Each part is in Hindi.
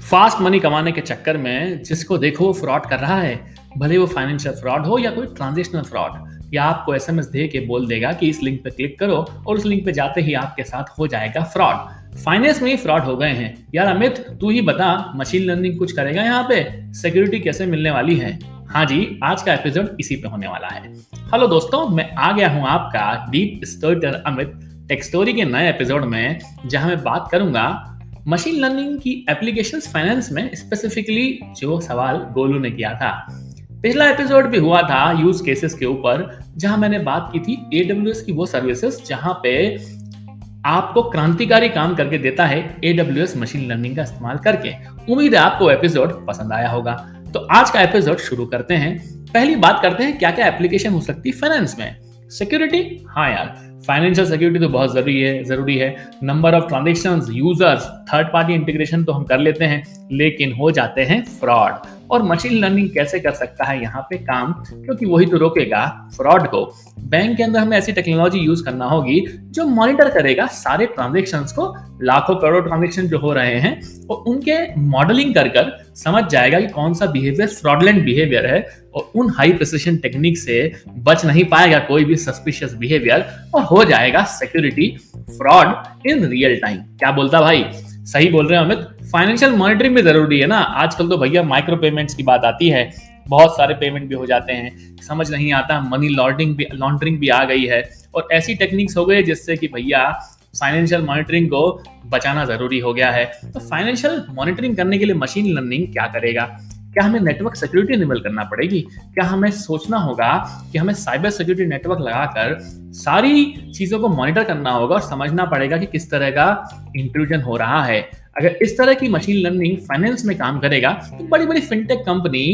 फास्ट मनी कमाने के चक्कर में जिसको देखो वो फ्रॉड कर रहा है। भले वो फाइनेंशियल फ्रॉड हो या कोई ट्रांजेक्शनल फ्रॉड, या आपको एसएमएस दे के बोल देगा कि इस लिंक पे क्लिक करो और उस लिंक पे जाते ही आपके साथ हो जाएगा फ्रॉड। फाइनेंस में ही फ्रॉड हो गए हैं यार। अमित तू ही बता, मशीन लर्निंग कुछ करेगा यहाँ पे? सिक्योरिटी कैसे मिलने वाली है? हाँ जी, आज का एपिसोड इसी पे होने वाला है। हेलो दोस्तों, मैं आ गया हूँ आपका deep storyteller Amit take story के नए एपिसोड में, जहां मैं बात करूंगा मशीन लर्निंग की एप्लीकेशंस फाइनेंस में, स्पेसिफिकली जो सवाल गोलू ने किया था। पिछला एपिसोड भी हुआ था यूज केसेस के ऊपर, जहां मैंने बात की थी AWS की वो सर्विसेज जहां पे आपको क्रांतिकारी काम करके देता है AWS मशीन लर्निंग का इस्तेमाल करके। उम्मीद है आपको एपिसोड पसंद आया होगा। तो आज का एपिसोड शुरू करते हैं। पहली बात करते हैं क्या क्या एप्लीकेशन हो सकती है फाइनेंस में। सिक्योरिटी, हाँ यार, फाइनेंशियल सिक्योरिटी तो बहुत जरूरी है। Number of transactions, users, third party integration तो हम कर लेते हैं, लेकिन हो जाते हैं फ्रॉड। और मशीन लर्निंग कैसे कर सकता है यहाँ पे काम, क्योंकि वही तो रोकेगा फ्रॉड को। बैंक के अंदर हमें ऐसी टेक्नोलॉजी यूज करना होगी जो मॉनिटर करेगा सारे ट्रांजैक्शंस को, लाखों करोड़ ट्रांजैक्शन जो हो रहे हैं, और उनके मॉडलिंग कर समझ जाएगा कि कौन सा बिहेवियर फ्रॉडलेंट बिहेवियर है, और उन हाई प्रिसिशन टेक्निक से बच नहीं पाएगा कोई भी सस्पिशियस बिहेवियर, और हो जाएगा security fraud in real time. क्या बोलता भाई? सही बोल रहे हैं अमित। फाइनेंशियल मॉनिटरिंग भी जरूरी है ना। आजकल तो भैया माइक्रो पेमेंट्स की बात आती है, बहुत सारे पेमेंट भी हो जाते हैं, समझ नहीं आता। मनी लॉन्ड्रिंग भी आ गई है, और ऐसी टेक्निक्स हो गई जिससे कि भैया फाइनेंशियल मॉनिटरिंग को बचाना जरूरी हो गया है। तो फाइनेंशियल मॉनिटरिंग करने के लिए मशीन लर्निंग क्या करेगा? क्या हमें नेटवर्क सिक्योरिटी इनेबल करना पड़ेगी? क्या हमें सोचना होगा कि हमें साइबर सिक्योरिटी नेटवर्क लगाकर सारी चीजों को मॉनिटर करना होगा और समझना पड़ेगा कि किस तरह का इंट्रूजन हो रहा है? अगर इस तरह की मशीन लर्निंग फाइनेंस में काम करेगा तो बड़ी बड़ी fintech company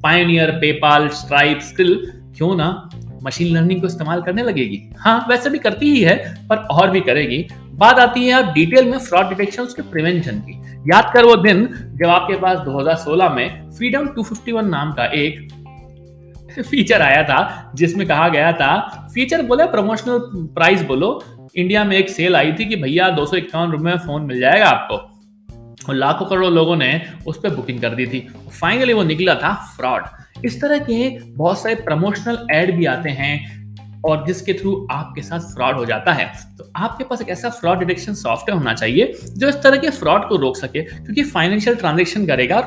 Pioneer, PayPal, stripe, skill क्यों ना मशीन लर्निंग को इस्तेमाल करने लगेगी। हाँ, वैसे भी करती ही है, पर और भी करेगी। बात आती है अब डिटेल में फ्रॉड डिटेक्शन, उसके प्रिवेंशन की। याद कर वो दिन जब आपके पास 2016 में फ्रीडम 251 नाम का एक फीचर आया था, जिसमें कहा गया था, फीचर बोले प्रमोशनल प्राइस बोलो, इंडिया में एक सेल आई थी कि भैया 251 रुपए में फोन मिल जाएगा आपको, और लाखों करोड़ लोगों ने उस पर बुकिंग कर दी थी। फाइनली वो निकला था फ्रॉड। इस तरह के बहुत सारे प्रमोशनल एड भी आते हैं, और जिसके थ्रू आपके साथ फ्रॉड हो जाता है। तो आपके पास एक ऐसा फ्रॉड डिटेक्शन सॉफ्टवेयर होना चाहिए जो इस तरह के फ्रॉड को रोक सके, क्योंकि फाइनेंशियल ट्रांजैक्शन करेगा,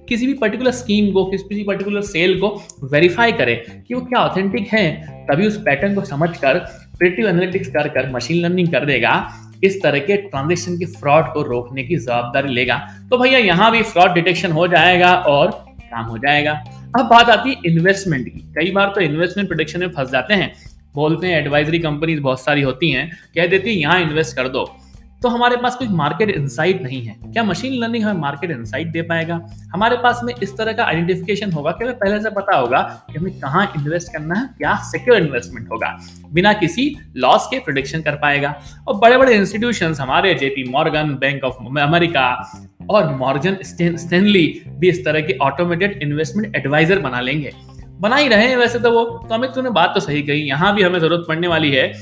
किसी भी पर्टिकुलर स्कीम को, किसी भी पर्टिकुलर सेल को वेरीफाई करे कि वो क्या ऑथेंटिक है, तभी उस पैटर्न को समझकर प्रिडिक्टिव एनालिटिक्स कर मशीन लर्निंग कर देगा, इस तरह के ट्रांजैक्शन की फ्रॉड को रोकने की जवाबदारी लेगा। तो भैया यहाँ भी फ्रॉड डिटेक्शन हो जाएगा और काम हो जाएगा। अब बात आती है इन्वेस्टमेंट की। कई बार तो इन्वेस्टमेंट प्रोटेक्शन में फंस जाते हैं, बोलते हैं एडवाइजरी कंपनीज बहुत सारी होती हैं, कह देती है यहाँ इन्वेस्ट कर दो, तो हमारे पास कोई मार्केट इनसाइट नहीं है। क्या मशीन लर्निंग हमें मार्केट इनसाइट दे पाएगा? हमारे पास में इस तरह का आइडेंटिफिकेशन होगा कि हमें पहले से पता होगा कि हमें कहाँ इन्वेस्ट करना है, क्या सिक्योर इन्वेस्टमेंट होगा, बिना किसी लॉस के प्रेडिक्शन कर पाएगा। और बड़े बड़े इंस्टीट्यूशंस हमारे JP Morgan, bank of America और मॉर्गन स्टैनली भी इस तरह के ऑटोमेटेड इन्वेस्टमेंट एडवाइजर बना लेंगे, बना ही रहे हैं वैसे तो वो। तो अमित तूने बात तो सही कही, यहाँ भी हमें जरूरत पड़ने वाली है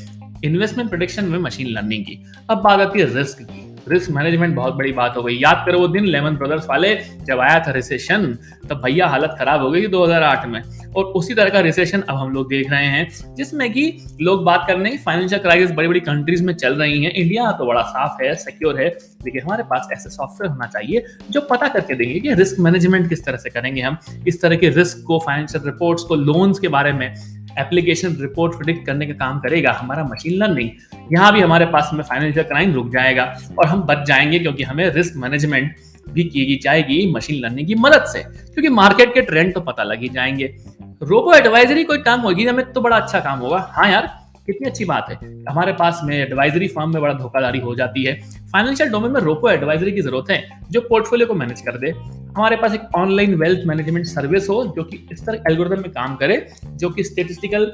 इन्वेस्टमेंट प्रोटेक्शन में मशीन लर्निंग की। अब बात आती है रिस्क की। रिस्क मैनेजमेंट बहुत बड़ी बात हो गई। याद करो वो दिन लेमन ब्रदर्स वाले जब आया था रिसेशन, तब भैया हालत खराब हो गई 2008 में, और उसी तरह का रिसेशन अब हम लोग देख रहे हैं, जिसमें कि लोग बात कर रहे हैं फाइनेंशियल क्राइसिस बड़ी बड़ी कंट्रीज में चल रही है। इंडिया तो बड़ा साफ है, सिक्योर है, लेकिन हमारे पास ऐसे सॉफ्टवेयर होना चाहिए जो पता करके देंगे कि रिस्क मैनेजमेंट किस तरह से करेंगे हम, इस तरह के रिस्क को, फाइनेंशियल रिपोर्ट्स को, लोन्स के बारे में एप्लीकेशन रिपोर्ट प्रेडिक्ट करने का काम करेगा हमारा मशीन लर्निंग। यहाँ भी हमारे पास में फाइनेंशियल क्राइम रुक जाएगा और हम बच जाएंगे, क्योंकि हमें रिस्क मैनेजमेंट भी की जाएगी मशीन लर्निंग की मदद से, क्योंकि मार्केट के ट्रेंड तो पता लग ही जाएंगे। रोबो एडवाइजरी कोई काम होगी हमें तो बड़ा अच्छा काम होगा। हाँ यार, कितनी अच्छी बात है। हमारे पास में एडवाइजरी फर्म में बड़ा धोखाधड़ी हो जाती है। फाइनेंशियल डोमेन में रोबो एडवाइजरी की जरूरत है जो पोर्टफोलियो को मैनेज कर दे। हमारे पास एक ऑनलाइन वेल्थ मैनेजमेंट सर्विस हो जो कि इस तरह एल्गोरिथम में काम करे, जो कि स्टैटिस्टिकल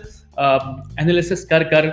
एनालिसिस कर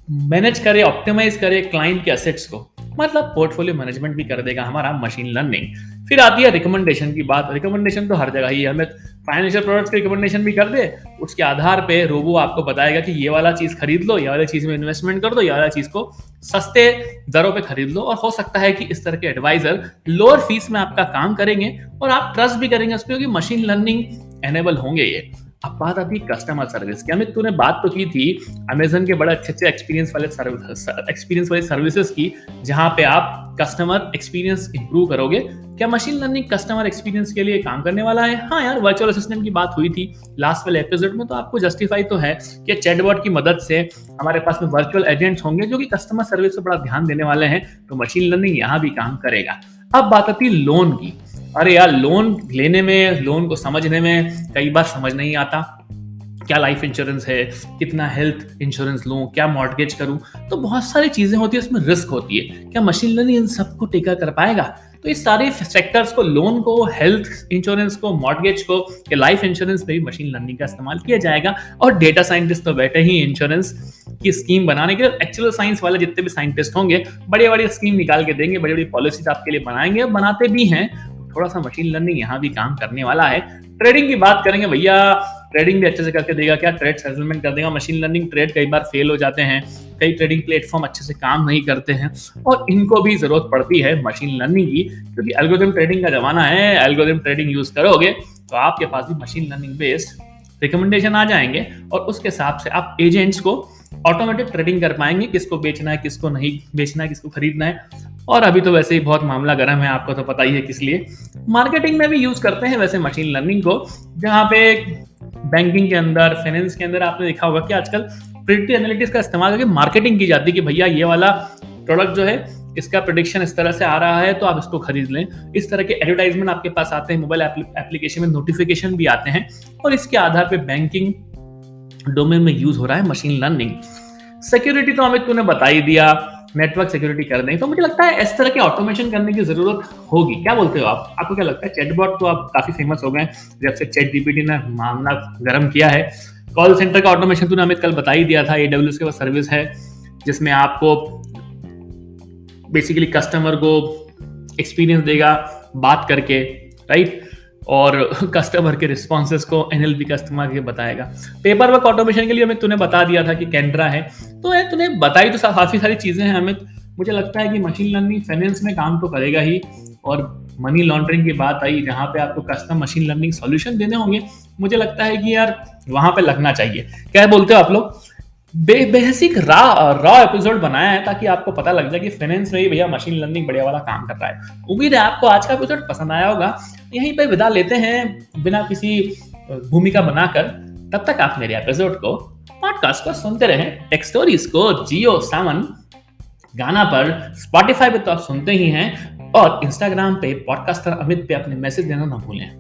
मैनेज करे, ऑप्टिमाइज करे क्लाइंट के एसेट्स को, मतलब पोर्टफोलियो मैनेजमेंट भी कर देगा हमारा मशीन लर्निंग। फिर आती है रिकमेंडेशन की बात। रिकमेंडेशन तो हर जगह ही है हमें। फाइनेंशियल प्रोडक्ट्स की रिकमेंडेशन भी कर दे, उसके आधार पे रोबो आपको बताएगा कि ये वाला चीज़ खरीद लो, ये वाली चीज़ में इन्वेस्टमेंट कर दो, ये वाला चीज़ को सस्ते दरों पे खरीद लो। और हो सकता है कि इस तरह के एडवाइज़र लोअर फीस में आपका काम करेंगे और आप ट्रस्ट भी करेंगे उस पे, क्योंकि मशीन लर्निंग एनेबल होंगे ये। अब बात आती है कस्टमर सर्विस की। अमित, तूने बात तो की थी अमेज़न के बड़े अच्छे-अच्छे एक्सपीरियंस वाले सर्विसेज़ की, जहाँ पे आप कस्टमर एक्सपीरियंस इंप्रूव करोगे। क्या मशीन लर्निंग कस्टमर एक्सपीरियंस के लिए काम करने वाला है? हाँ यार, वर्चुअल असिस्टेंट की बात हुई थी लास्ट वाले एपिसोड में, तो आपको जस्टिफाई तो है कि चैटबॉट की मदद से हमारे पास में वर्चुअल एजेंट्स होंगे जो कि कस्टमर सर्विस पे बड़ा ध्यान देने वाले हैं, तो मशीन लर्निंग यहाँ भी काम करेगा। अब बात आती है लोन की। अरे यार, लोन लेने में, लोन को समझने में कई बार समझ नहीं आता। क्या लाइफ इंश्योरेंस है, कितना हेल्थ इंश्योरेंस लूं, क्या मॉर्गेज करूं, तो बहुत सारी चीजें होती है, उसमें रिस्क होती है। क्या मशीन लर्निंग इन सबको टेकर कर पाएगा? तो इस सारे सेक्टर्स को, लोन को, हेल्थ इंश्योरेंस को, मॉर्गेज को, या लाइफ इंश्योरेंस पे भी मशीन लर्निंग का इस्तेमाल किया जाएगा। और डेटा साइंटिस्ट तो बैठे ही इंश्योरेंस की स्कीम बनाने के लिए। एक्चुअल साइंस वाले जितने भी साइंटिस्ट होंगे बड़ी बड़ी स्कीम निकाल के देंगे, बड़ी बड़ी पॉलिसीज आपके लिए बनाएंगे, और बनाते भी हैं। थोड़ा सा मशीन लर्निंग यहाँ भी काम करने वाला है। ट्रेडिंग की बात करेंगे, भैया ट्रेडिंग भी अच्छे से करके देगा क्या? ट्रेड सेटलमेंट कर देगा मशीन लर्निंग। ट्रेड कई बार फेल हो जाते हैं, कई ट्रेडिंग प्लेटफॉर्म अच्छे से काम नहीं करते हैं, और इनको भी जरूरत पड़ती है मशीन लर्निंग की, क्योंकि एल्गोरिथम ट्रेडिंग का जमाना है। एल्गोरिथम ट्रेडिंग यूज करोगे तो आपके पास भी मशीन लर्निंग बेस्ड रिकमेंडेशन आ जाएंगे, और उसके हिसाब से आप एजेंट्स को ऑटोमेटिक ट्रेडिंग कर पाएंगे, किसको बेचना है, किसको नहीं बेचना है, किसको खरीदना है। और अभी तो वैसे ही बहुत मामला गर्म है, आपको तो पता ही है किस लिए। मार्केटिंग में भी यूज करते हैं वैसे मशीन लर्निंग को, जहाँ पे बैंकिंग के अंदर, फाइनेंस के अंदर आपने देखा होगा कि आजकल प्रिडिक्टिव एनालिटिक्स का इस्तेमाल करके मार्केटिंग की जाती है कि भैया ये वाला प्रोडक्ट जो है, इसका प्रेडिक्शन इस तरह से आ रहा है, तो आप इसको खरीद लें। इस तरह के एडवर्टाइजमेंट आपके पास आते हैं, मोबाइल एप्लीकेशन में नोटिफिकेशन भी आते हैं, और इसके आधार पे बैंकिंग डोमेन में यूज हो रहा है मशीन लर्निंग। सिक्योरिटी तो अमित तूने बता ही दिया, नेटवर्क सिक्योरिटी करने ही, तो मुझे लगता है इस तरह के ऑटोमेशन करने की जरूरत होगी। क्या बोलते हो आप? आपको क्या लगता है? चैटबॉट तो आप काफी फेमस हो गए जब से चैट जीपीटी ने मामला गर्म किया है। कॉल सेंटर का ऑटोमेशन तूने अमित कल बता ही दिया था। AWS के पास सर्विस है जिसमें आपको बेसिकली कस्टमर को एक्सपीरियंस देगा बात करके, राइट, और कस्टमर के रिस्पॉन्सेस को NLP का इस्तेमाल करके बताएगा। पेपर वर्क ऑटोमेशन के लिए अमित तूने बता दिया था कि कैंड्रा है, तो तूने बताई तो काफी सारी चीजें हैं अमित। मुझे लगता है कि मशीन लर्निंग फाइनेंस में काम तो करेगा ही, और मनी लॉन्ड्रिंग की बात आई जहाँ पे आपको कस्टम मशीन लर्निंग सॉल्यूशन देने होंगे, मुझे लगता है कि यार वहां पे लगना चाहिए। क्या बोलते हो आप लोग? बेसिक रॉ एपिसोड बनाया है ताकि आपको पता लग जाए कि फाइनेंस में ही भैया मशीन लर्निंग बढ़िया वाला काम कर रहा है। उम्मीद है आपको आज का एपिसोड पसंद आया होगा। यहीं पे विदा लेते हैं बिना किसी भूमिका बनाकर। तब तक आप मेरे एपिसोड को, पॉडकास्ट को सुनते रहें। टेक स्टोरीज को जियो सावन गाना पर, स्पॉटिफाई पे तो आप सुनते ही हैं, और इंस्टाग्राम पे पॉडकास्टर अमित पे अपने मैसेज देना ना भूलें।